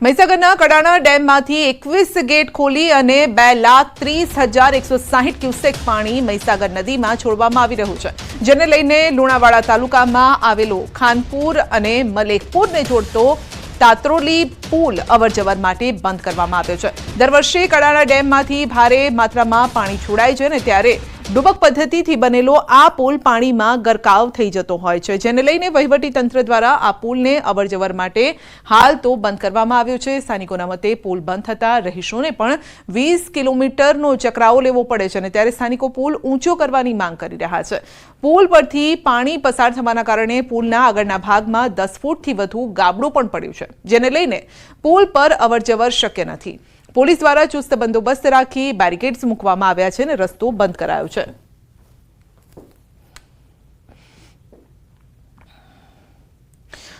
મહીસાગરના કડાણા ડેમમાંથી 21 ગેટ ખોલી અને 2,30,160 ક્યુસેક પાણી મહીસાગર નદીમાં છોડવામાં આવી રહ્યું છે, જેને લઈને લુણાવાડા તાલુકામાં આવેલો ખાનપુર અને મલેકપુરને જોડતો તાત્રોલી પુલ અવરજવર માટે બંધ કરવામાં આવ્યો છે। દર વર્ષે કડાણા ડેમમાંથી ભારે માત્રામાં પાણી છોડાય છે ને ત્યારે ડુબક પદ્ધતિથી બનેલો આ પુલ પાણીમાં ગરકાવ થઈ જતો હોય છે, જેને લઈને વહીવટી તંત્ર દ્વારા આ પુલને અવરજવર માટે હાલ તો બંધ કરવામાં આવ્યો છે। સ્થાનિકોના મતે પુલ બંધ થતા રહીશોને પણ 20 કિલોમીટરનો ચકરાવો લેવો પડે છે અને ત્યારે સ્થાનિકો પુલ ઊંચો કરવાની માંગ કરી રહ્યા છે। પુલ પરથી પાણી પસાર થવાના કારણે પુલના આગળના ભાગમાં 10 ફૂટથી વધુ ગાબડું પણ પડ્યું છે, જેને લઈને પુલ પર અવરજવર શક્ય નથી। પોલીસ દ્વારા ચુસ્ત બંદોબસ્ત રાખી બેરિકેડ્સ મૂકવામાં આવ્યા છે અને રસ્તો બંધ કરાયો છે।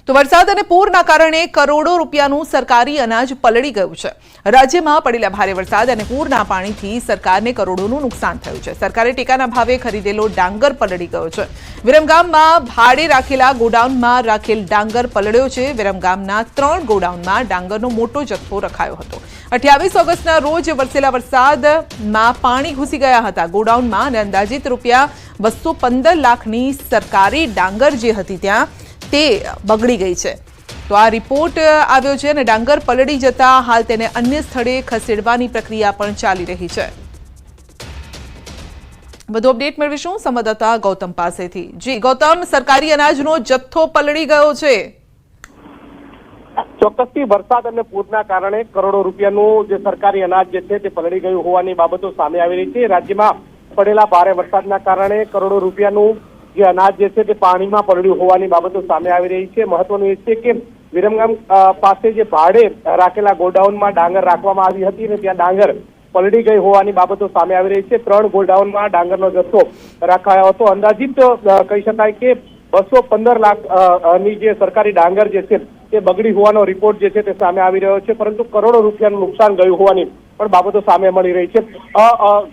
તો વરસાદ અને પૂરના કારણે કરોડો રૂપિયાનું સરકારી અનાજ પલળી ગયું છે। રાજ્યમાં પડેલા ભારે વરસાદ અને પૂરના પાણીથી સરકારને કરોડોનું નુકસાન થયું છે। સરકારે ટેકાના ભાવે ખરીદેલો ડાંગર પલળી ગયો છે। વિરમગામમાં ભાડે રાખેલા ગોડાઉનમાં રાખેલ ડાંગર પલળ્યો છે। વિરમગામના 3 ગોડાઉનમાં ડાંગરનો મોટો જથ્થો રખાયો હતો। 28 ઓગસ્ટના રોજ વરસેલા વરસાદમાં પાણી ઘૂસી ગયા હતા ગોડાઉનમાં અને અંદાજિત રૂપિયા 215 લાખની સરકારી ડાંગર જે હતી ત્યાં તે બગડી ગઈ છે। તો આ રિપોર્ટ આવ્યો છે અને ડાંગર પલળી જતા હાલ તેને અન્ય સ્થળે ખસેડવાની પ્રક્રિયા પણ ચાલી રહી છે। વધુ અપડેટ મેળવીશું સંવાદદાતા ગૌતમ પાસેથી। જી ગૌતમ, સરકારી અનાજનો જથ્થો પલળી ગયો છે। ચોક્કસથી વરસાદ અને પૂરના કારણે કરોડો રૂપિયાનું જે સરકારી અનાજ જે છે તે પલળી ગયું હોવાની બાબતો સામે આવી રહી છે। રાજ્યમાં પડેલા ભારે વરસાદના કારણે કરોડો રૂપિયાનું જે અનાજ જે છે તે પાણીમાં પલળ્યું હોવાની બાબતો સામે આવી રહી છે। મહત્વનું એ છે કે વિરમગામ પાસે જે ભાડે રાખેલા ગોડાઉનમાં ડાંગર રાખવામાં આવી હતી અને ત્યાં ડાંગર પલળી ગઈ હોવાની બાબતો સામે આવી રહી છે। 3 ગોડાઉનમાં ડાંગરનો જથ્થો રખાયો હતો। અંદાજિત કહી શકાય કે 215 લાખની જે સરકારી ડાંગર જે છે તે બગડી હોવાનો રિપોર્ટ જે છે તે સામે આવી રહ્યો છે, પરંતુ કરોડો રૂપિયાનું નુકસાન ગયું હોવાની પણ બાબતો સામે મળી રહી છે।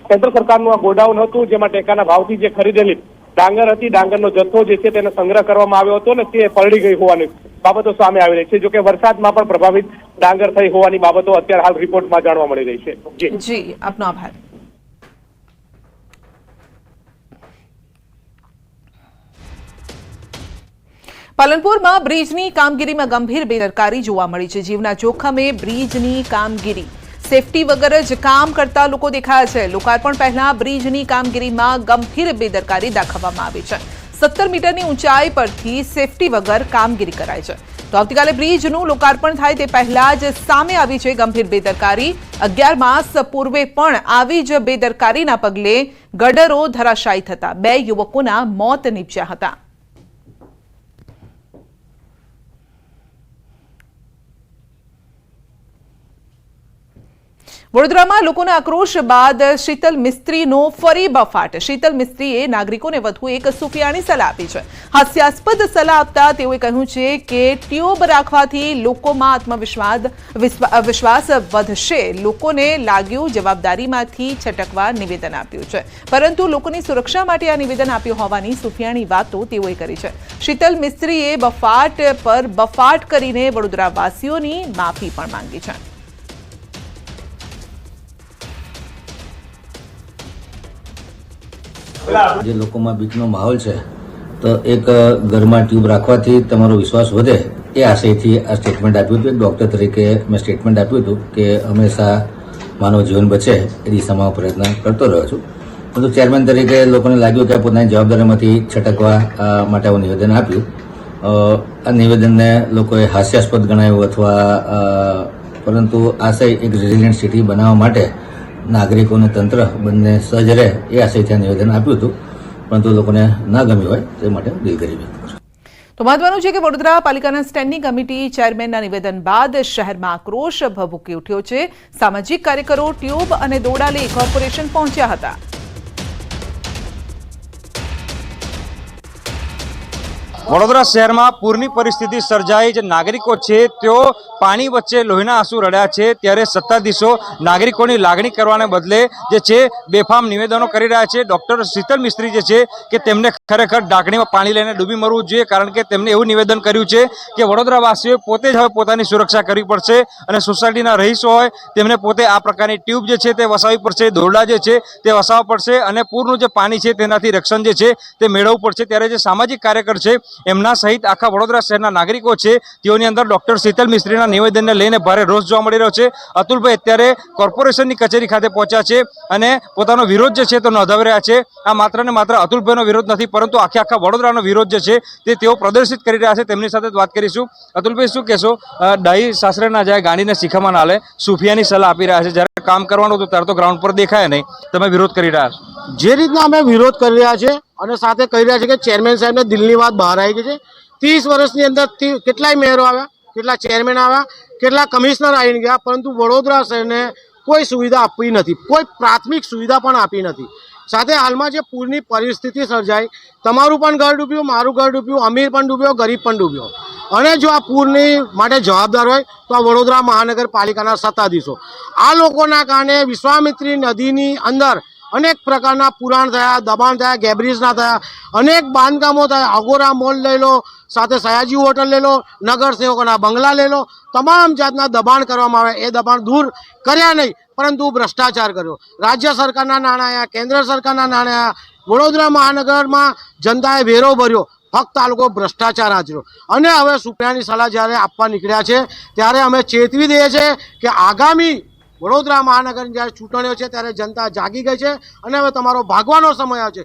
કેન્દ્ર સરકારનું આ ગોડાઉન હતું જેમાં ટેકાના ભાવથી જે ખરીદેલી ડાંગર હતી, ડાંગરનો જથ્થો જે છે તેને સંગ્રહ કરવામાં આવ્યો હતો ને તે પલળી ગઈ હોવાની બાબતો સામે આવી રહી છે। જોકે વરસાદમાં પણ પ્રભાવિત ડાંગર થઈ હોવાની બાબતો અત્યારે હાલ રિપોર્ટમાં જાણવા મળી રહી છે। જી આપનો આભાર। પાલનપુરમાં બ્રિજની કામગીરીમાં ગંભીર બેદરકારી જોવા મળી છે। જીવના જોખમે બ્રિજની કામગીરી સેફટી વગર જ કામ કરતા લોકો દેખાયા છે। લોકાર્પણ પહેલા બ્રિજની કામગીરીમાં ગંભીર બેદરકારી દાખવવામાં આવી છે। 17 મીટરની ઊંચાઈ પરથી સેફટી વગર કામગીરી કરાય છે। તો આવતીકાલે બ્રિજનું લોકાર્પણ થાય તે પહેલા જ સામે આવી છે ગંભીર બેદરકારી। 11 માસ પૂર્વે પણ આવી જ બેદરકારીના પગલે ગડરો ધરાશાયી થતા 2 યુવકોના મોત નીપજ્યા હતા। વડોદરામાં લોકોના આક્રોશ બાદ શીતલ મિસ્ત્રીનો ફરી બફાટ। શીતલ મિસ્ત્રીએ નાગરિકોને વધુ એક સુફિયાણી સલાહ આપી છે। હાસ્યાસ્પદ સલાહ આપતા તેઓએ કહ્યું છે કે ટ્યુબ રાખવાથી લોકોમાં આત્મવિશ્વાસ વધશે। લોકોને લાગ્યું જવાબદારીમાંથી છટકવા નિવેદન આપ્યું છે, પરંતુ લોકોની સુરક્ષા માટે આ નિવેદન આપ્યું હોવાની સુફિયાણી વાતો તેઓએ કરી છે। શીતલ મિસ્ત્રીએ બફાટ પર બફાટ કરીને વડોદરાવાસીઓની માફી પણ માંગી છે। જે લોકોમાં બીકનો માહોલ છે તો એક ઘરમાં ટ્યુબ રાખવાથી તમારો વિશ્વાસ વધે એ આશયથી આ સ્ટેટમેન્ટ આપ્યું હતું। એક ડોક્ટર તરીકે મેં સ્ટેટમેન્ટ આપ્યું હતું કે હંમેશા માનવ જીવન બચે એ દિશામાં પ્રયત્ન કરતો રહ્યો છું, પરંતુ ચેરમેન તરીકે લોકોને લાગ્યું કે પોતાની જવાબદારીમાંથી છટકવા માટે આવું નિવેદન આપ્યું। આ નિવેદનને લોકોએ હાસ્યાસ્પદ ગણાવ્યું અથવા પરંતુ આશય એક રેઝિલિયન્ટ સિટી બનાવવા માટે નાગરિકો અને તંત્ર બંને સજ્જ રહે એ આશયથી નિવેદન આપ્યું હતું, પરંતુ લોકોને ના ગમ્યું હોય તે માટે દિલગીરી વ્યક્ત કરું છું। તો મહત્વનું છે કે વડોદરા પાલિકાના સ્ટેન્ડિંગ કમિટી ચેરમેનના નિવેદન બાદ શહેરમાં આક્રોશ ભભૂકી ઉઠ્યો છે। સામાજિક કાર્યકરો ટ્યુબ અને દોરડા લઈ કોર્પોરેશન પહોંચ્યા હતા। વડોદરા શહેરમાં પૂરની પરિસ્થિતિ સર્જાઈ, જે નાગરિકો છે તેઓ પાણી વચ્ચે લોહીના આંસુ રડ્યા છે, ત્યારે સત્તાધીશો નાગરિકોની લાગણી કરવાને બદલે જે છે બેફામ નિવેદનો કરી રહ્યા છે. ડોક્ટર શીતલ મિસ્ત્રી જે છે કે તેમને ખરેખર ઢાંકણીમાં પાણી લઈને ડૂબી મરવું જોઈએ, કારણ કે તેમને એવું નિવેદન કર્યું છે કે વડોદરાવાસીઓએ પોતે જ હવે પોતાની સુરક્ષા કરવી પડશે અને સોસાયટીના રહીશો હોય તેમને પોતે આ પ્રકારની ટ્યુબ જે છે તે વસાવવી પડશે, દોરડા જે છે તે વસાવવા પડશે અને પૂરનું જે પાણી છે તેનાથી રક્ષણ જે છે તે મેળવવું પડશે. ત્યારે જે સામાજિક કાર્યકર છે એમના સહિત આખા વડોદરા શહેરના નાગરિકો છે તેઓની અંદર ડોક્ટર શીતલ મિસ્ત્રીના નિવેદનને લઈને ભારે રોષ જોવા મળી રહ્યો છે. અતુલભાઈ અત્યારે કોર્પોરેશનની કચેરી ખાતે પહોંચ્યા છે અને પોતાનો વિરોધ જે છે તે નોંધાવી રહ્યા છે. આ માત્ર ને માત્ર અતુલભાઈનો વિરોધ નથી, પરંતુ આખા વડોદરાનો વિરોધ જે છે તે તેઓ પ્રદર્શિત કરી રહ્યા છે. તેમની સાથે વાત કરીશું. અતુલભાઈ, શું કહેશો? ડાહી સાસરે ના જાય, ગાડીને શીખામાં ના લે, સુફિયાની સલાહ આપી રહ્યા છે. જ્યારે કામ કરવાનું હતું ત્યારે તો ગ્રાઉન્ડ પર દેખાય નહીં, તમે વિરોધ કરી રહ્યા છો. જે રીતના અમે વિરોધ કરી રહ્યા છે અને સાથે કહી રહ્યા છે કે ચેરમેન સાહેબને દિલની વાત બહાર આવી ગઈ છે. 30 વર્ષની અંદર કેટલાય મેયરો આવ્યા, કેટલા ચેરમેન આવ્યા, કેટલા કમિશનર આવી ગયા, પરંતુ વડોદરા શહેરને કોઈ સુવિધા આપી નથી, કોઈ પ્રાથમિક સુવિધા પણ આપી નથી. સાથે હાલમાં જે પૂરની પરિસ્થિતિ સર્જાઈ, તમારું પણ ઘર ડૂબ્યું, મારું ઘર ડૂબ્યું, અમીર પણ ડૂબ્યો, ગરીબ પણ ડૂબ્યો. અને જો આ પૂરની માટે જવાબદાર હોય તો આ વડોદરા મહાનગરપાલિકાના સત્તાધીશો. આ લોકોના કારણે વિશ્વામિત્રી નદીની અંદર અનેક પ્રકારના પુરાણ થયા, દબાણ થયા, ગેબ્રિજના થયા, અનેક બાંધકામો થયા. અગોરા મોલ લઈ લો, સાથે સયાજી હોટલ લઈ લો, નગરસેવકોના બંગલા લઈ લો, તમામ જાતના દબાણ કરવામાં આવે. એ દબાણ દૂર કર્યા નહીં, પરંતુ ભ્રષ્ટાચાર કર્યો. રાજ્ય સરકારના નાણાં આવ્યા, કેન્દ્ર સરકારના નાણાં આવ્યા, વડોદરા મહાનગરમાં જનતાએ વેરો ભર્યો, ફક્ત આ લોકો ભ્રષ્ટાચાર આચર્યો. અને હવે સુપ્રિયાની સલાહ જ્યારે આપવા નીકળ્યા છે ત્યારે અમે ચેતવી દઈએ છીએ કે આગામી વડોદરા મહાનગરની જ્યારે ચૂંટણીઓ છે ત્યારે જનતા જાગી ગઈ છે અને હવે તમારો ભાગવાનો સમય આવ્યો છે.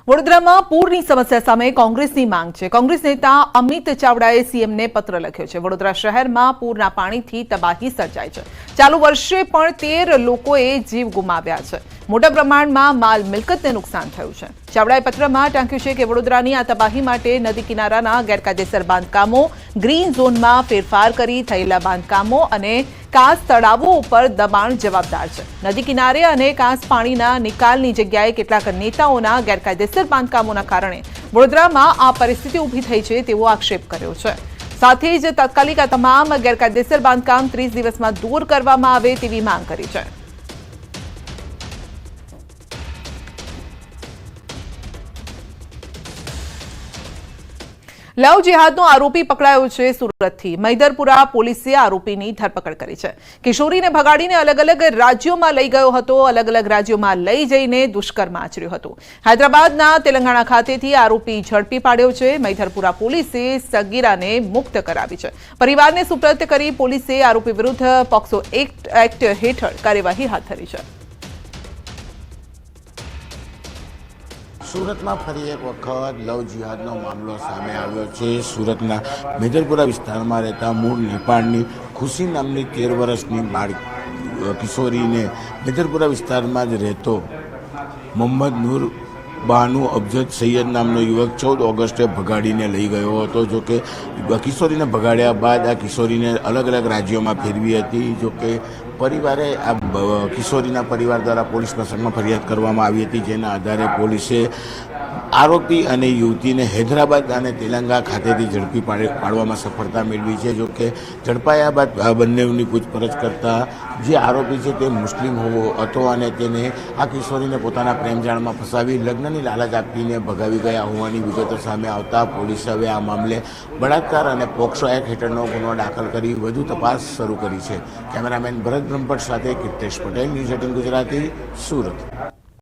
વડોદરામાં પૂરની સમસ્યા સામે કોંગ્રેસની માંગ છે. કોંગ્રેસ નેતા અમિત ચાવડાએ સીએમને પત્ર લખ્યો છે. વડોદરા શહેરમાં પૂરના પાણીથી તબાહી સર્જાઈ છે. ચાલુ વર્ષે પણ 13 લોકોએ જીવ ગુમાવ્યા છે. મોટા પ્રમાણમાં માલ મિલકતને નુકસાન થયું છે. ચાવડાએ પત્રમાં ટાંક્યું છે કે વડોદરાની આ તબાહી માટે નદી કિનારાના ગેરકાયદેસર બાંધકામો, ગ્રીન ઝોનમાં ફેરફાર કરી થયેલા બાંધકામો અને કાંસ તળાવો ઉપર દબાણ જવાબદાર છે. નદી કિનારે અને કાંસ પાણીના નિકાલની જગ્યાએ કેટલાક નેતાઓના ગેરકાયદેસર બાંધકામોના કારણે વડોદરામાં આ પરિસ્થિતિ ઊભી થઈ છે તેવો આક્ષેપ કર્યો છે. સાથે જ તાત્કાલિક આ તમામ ગેરકાયદેસર બાંધકામ 30 દિવસમાં દૂર કરવામાં આવે તેવી માંગ કરી છે. લવ જેહાદનો આરોપી પકડાયો છે સુરતથી. મૈદરપુરા પોલીસે આરોપીની ધરપકડ કરી છે. કિશોરીને ભગાડીને અલગ અલગ રાજ્યોમાં લઈ ગયો હતો. અલગ અલગ રાજ્યોમાં લઈ જઈને દુષ્કર્મ આચર્યું હતું. હૈદરાબાદના તેલંગાણા ખાતેથી આરોપી ઝડપી પાડ્યો છે. મૈદરપુરા પોલીસે સગીરાને મુક્ત કરાવી છે. પરિવારને સુપ્રત કરી પોલીસે આરોપી વિરુદ્ધ પોક્સો એક્ટ હેઠળ કાર્યવાહી હાથ ધરી છે. સુરતમાં ફરી એક વખત લવ જિહાદનો મામલો સામે આવ્યો છે. સુરતના મેદરપુરા વિસ્તારમાં રહેતા મૂળ નેપાળની ખુશી નામની 13 વર્ષની કિશોરીને મેદરપુરા વિસ્તારમાં જ રહેતો મોહમ્મદ નૂર બાનુ અબજદ સૈયદ નામનો યુવક 14 ઓગસ્ટે ભગાડીને લઈ ગયો હતો. જોકે કિશોરીને ભગાડ્યા બાદ આ કિશોરીને અલગ અલગ રાજ્યોમાં ફેરવી હતી. જોકે પરિવારે આ કિશોરીના પરિવાર દ્વારા પોલીસ મથકમાં ફરિયાદ કરવામાં આવી હતી, જેના આધારે પોલીસે આરોપી અને યુવતીને હૈદરાબાદ અને તેલંગાણા ખાતેથી ઝડપી પાડવામાં સફળતા મેળવી છે. જોકે ઝડપાયા બાદ આ બંનેની પૂછપરછ કરતા જે આરોપી છે તે મુસ્લિમ હતો અને તેને આ કિશોરીને પોતાના પ્રેમજાળમાં ફસાવી લગ્નની લાલચ આપીને ભગાવી ગયા હોવાની વિગતો સામે આવતા પોલીસે હવે આ મામલે બળાત્કાર અને પોક્સો એક્ટ હેઠળનો ગુનો દાખલ કરી વધુ તપાસ શરૂ કરી છે. કેમેરામેન ભરત બ્રહ્મભટ્ટ સાથે કિર્તેશ પટેલ, ન્યૂઝ 18 ગુજરાતી, સુરત.